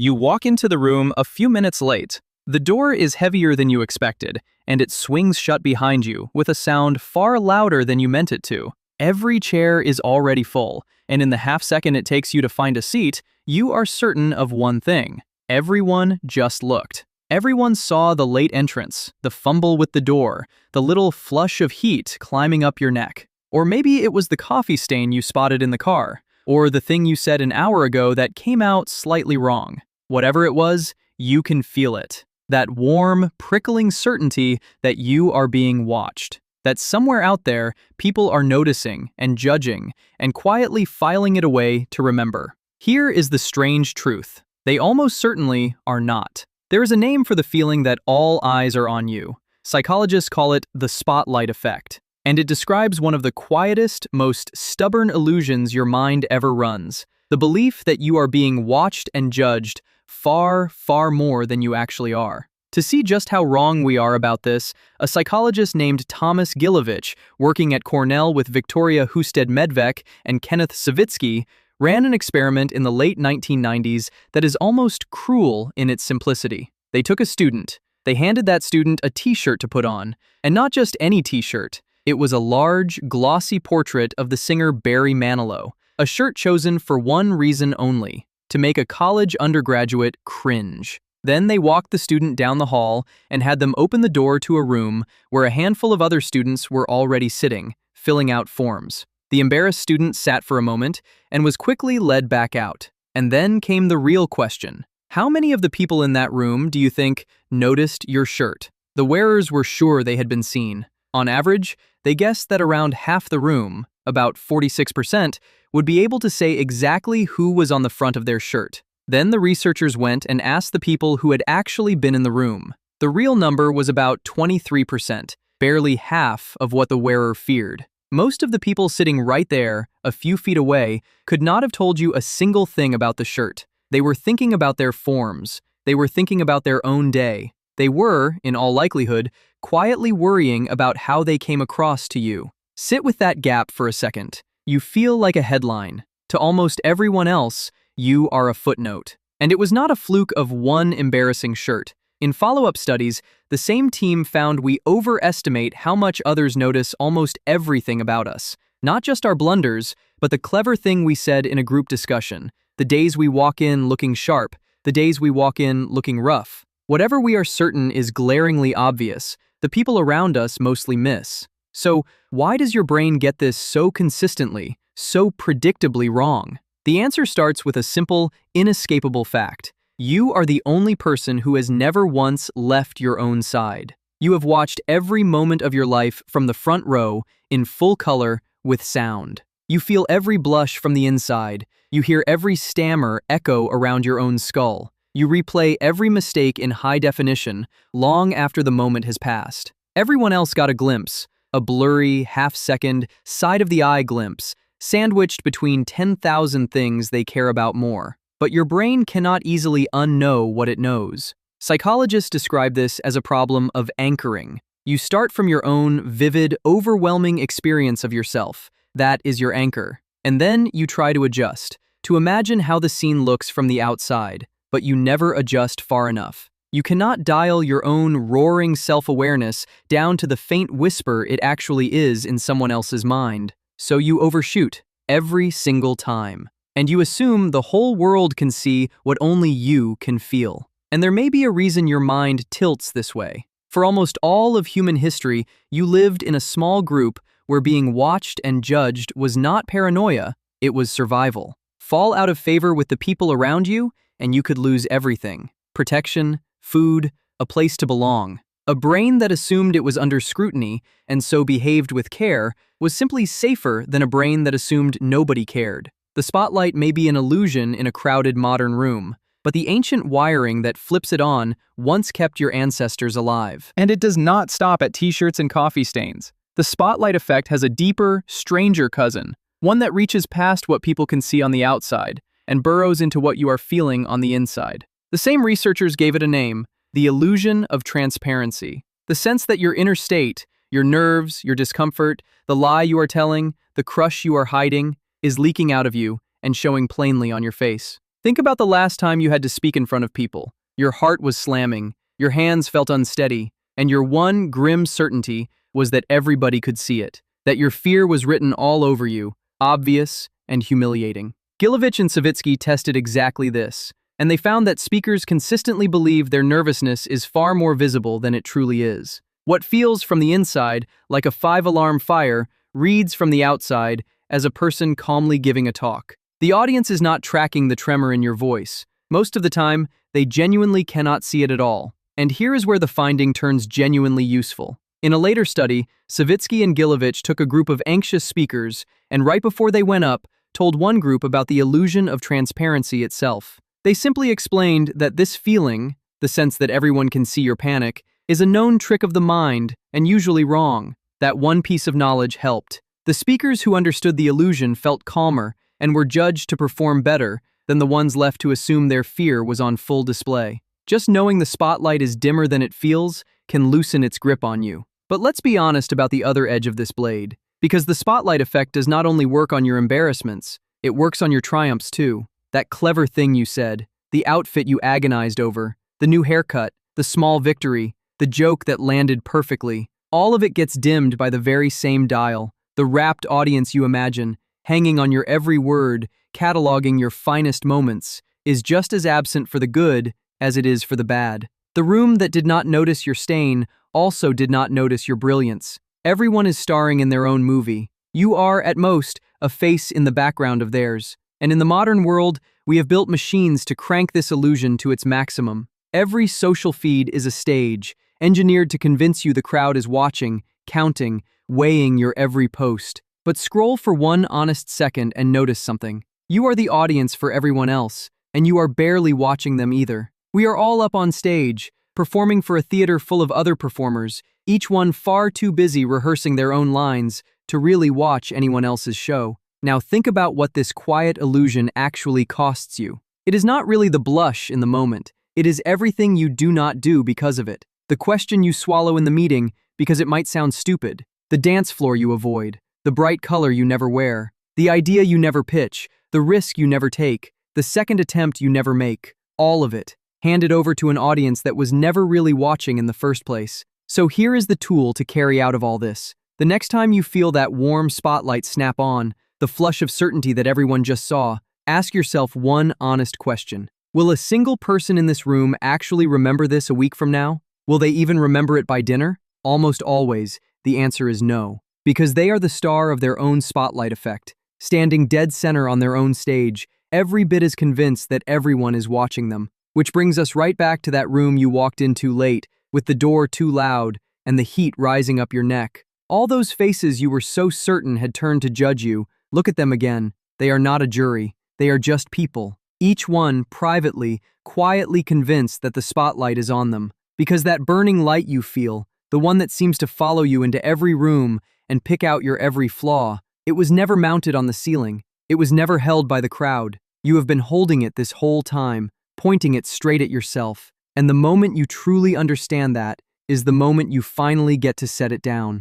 You walk into the room a few minutes late. The door is heavier than you expected, and it swings shut behind you with a sound far louder than you meant it to. Every chair is already full, and in the half second it takes you to find a seat, you are certain of one thing. Everyone just looked. Everyone saw the late entrance, the fumble with the door, the little flush of heat climbing up your neck. Or maybe it was the coffee stain you spotted in the car, or the thing you said an hour ago that came out slightly wrong. Whatever it was, you can feel it. That warm, prickling certainty that you are being watched. That somewhere out there, people are noticing and judging and quietly filing it away to remember. Here is the strange truth. They almost certainly are not. There is a name for the feeling that all eyes are on you. Psychologists call it the spotlight effect. And it describes one of the quietest, most stubborn illusions your mind ever runs. The belief that you are being watched and judged far, far more than you actually are. To see just how wrong we are about this, a psychologist named Thomas Gilovich, working at Cornell with Victoria Husted-Medvec and Kenneth Savitsky, ran an experiment in the late 1990s that is almost cruel in its simplicity. They took a student. They handed that student a t-shirt to put on, and not just any t-shirt. It was a large, glossy portrait of the singer Barry Manilow, a shirt chosen for one reason only: to make a college undergraduate cringe. Then they walked the student down the hall and had them open the door to a room where a handful of other students were already sitting, filling out forms. The embarrassed student sat for a moment and was quickly led back out. And then came the real question. How many of the people in that room do you think noticed your shirt? The wearers were sure they had been seen. On average, they guessed that around half the room, about 46%, would be able to say exactly who was on the front of their shirt. Then the researchers went and asked the people who had actually been in the room. The real number was about 23%, barely half of what the wearer feared. Most of the people sitting right there, a few feet away, could not have told you a single thing about the shirt. They were thinking about their forms. They were thinking about their own day. They were, in all likelihood, quietly worrying about how they came across to you. Sit with that gap for a second. You feel like a headline. To almost everyone else, you are a footnote. And it was not a fluke of one embarrassing shirt. In follow-up studies, the same team found we overestimate how much others notice almost everything about us. Not just our blunders, but the clever thing we said in a group discussion. The days we walk in looking sharp. The days we walk in looking rough. Whatever we are certain is glaringly obvious, the people around us mostly miss. So, why does your brain get this so consistently, so predictably wrong? The answer starts with a simple, inescapable fact. You are the only person who has never once left your own side. You have watched every moment of your life from the front row, in full color, with sound. You feel every blush from the inside. You hear every stammer echo around your own skull. You replay every mistake in high definition, long after the moment has passed. Everyone else got a glimpse, a blurry, half-second, side-of-the-eye glimpse, sandwiched between 10,000 things they care about more. But your brain cannot easily unknow what it knows. Psychologists describe this as a problem of anchoring. You start from your own vivid, overwhelming experience of yourself. That is your anchor. And then you try to adjust, to imagine how the scene looks from the outside, but you never adjust far enough. You cannot dial your own roaring self-awareness down to the faint whisper it actually is in someone else's mind. So you overshoot, every single time. And you assume the whole world can see what only you can feel. And there may be a reason your mind tilts this way. For almost all of human history, you lived in a small group where being watched and judged was not paranoia, it was survival. Fall out of favor with the people around you, and you could lose everything. Protection, food, a place to belong. A brain that assumed it was under scrutiny, and so behaved with care, was simply safer than a brain that assumed nobody cared. The spotlight may be an illusion in a crowded modern room, but the ancient wiring that flips it on once kept your ancestors alive. And it does not stop at t-shirts and coffee stains. The spotlight effect has a deeper, stranger cousin, one that reaches past what people can see on the outside and burrows into what you are feeling on the inside. The same researchers gave it a name, the illusion of transparency. The sense that your inner state, your nerves, your discomfort, the lie you are telling, the crush you are hiding, is leaking out of you and showing plainly on your face. Think about the last time you had to speak in front of people. Your heart was slamming, your hands felt unsteady, and your one grim certainty was that everybody could see it, that your fear was written all over you, obvious and humiliating. Gilovich and Savitsky tested exactly this, and they found that speakers consistently believe their nervousness is far more visible than it truly is. What feels from the inside like a 5-alarm fire reads from the outside as a person calmly giving a talk. The audience is not tracking the tremor in your voice. Most of the time, they genuinely cannot see it at all. And here is where the finding turns genuinely useful. In a later study, Savitsky and Gilovich took a group of anxious speakers and right before they went up, told one group about the illusion of transparency itself. They simply explained that this feeling, the sense that everyone can see your panic, is a known trick of the mind and usually wrong. That one piece of knowledge helped. The speakers who understood the illusion felt calmer and were judged to perform better than the ones left to assume their fear was on full display. Just knowing the spotlight is dimmer than it feels can loosen its grip on you. But let's be honest about the other edge of this blade, because the spotlight effect does not only work on your embarrassments, it works on your triumphs too. That clever thing you said, the outfit you agonized over, the new haircut, the small victory, the joke that landed perfectly, all of it gets dimmed by the very same dial, the rapt audience you imagine, hanging on your every word, cataloging your finest moments, is just as absent for the good as it is for the bad. The room that did not notice your stain also did not notice your brilliance. Everyone is starring in their own movie. You are, at most, a face in the background of theirs. And in the modern world, we have built machines to crank this illusion to its maximum. Every social feed is a stage, engineered to convince you the crowd is watching, counting, weighing your every post. But scroll for one honest second and notice something. You are the audience for everyone else, and you are barely watching them either. We are all up on stage, performing for a theater full of other performers, each one far too busy rehearsing their own lines to really watch anyone else's show. Now think about what this quiet illusion actually costs you. It is not really the blush in the moment. It is everything you do not do because of it. The question you swallow in the meeting because it might sound stupid. The dance floor you avoid. The bright color you never wear. The idea you never pitch. The risk you never take. The second attempt you never make. All of it. Handed over to an audience that was never really watching in the first place. So here is the tool to carry out of all this. The next time you feel that warm spotlight snap on, the flush of certainty that everyone just saw, ask yourself one honest question. Will a single person in this room actually remember this a week from now? Will they even remember it by dinner? Almost always, the answer is no. Because they are the star of their own spotlight effect, standing dead center on their own stage, every bit as convinced that everyone is watching them. Which brings us right back to that room you walked in too late, with the door too loud, and the heat rising up your neck. All those faces you were so certain had turned to judge you, look at them again. They are not a jury. They are just people. Each one, privately, quietly convinced that the spotlight is on them. Because that burning light you feel, the one that seems to follow you into every room and pick out your every flaw, it was never mounted on the ceiling. It was never held by the crowd. You have been holding it this whole time, pointing it straight at yourself. And the moment you truly understand that is the moment you finally get to set it down.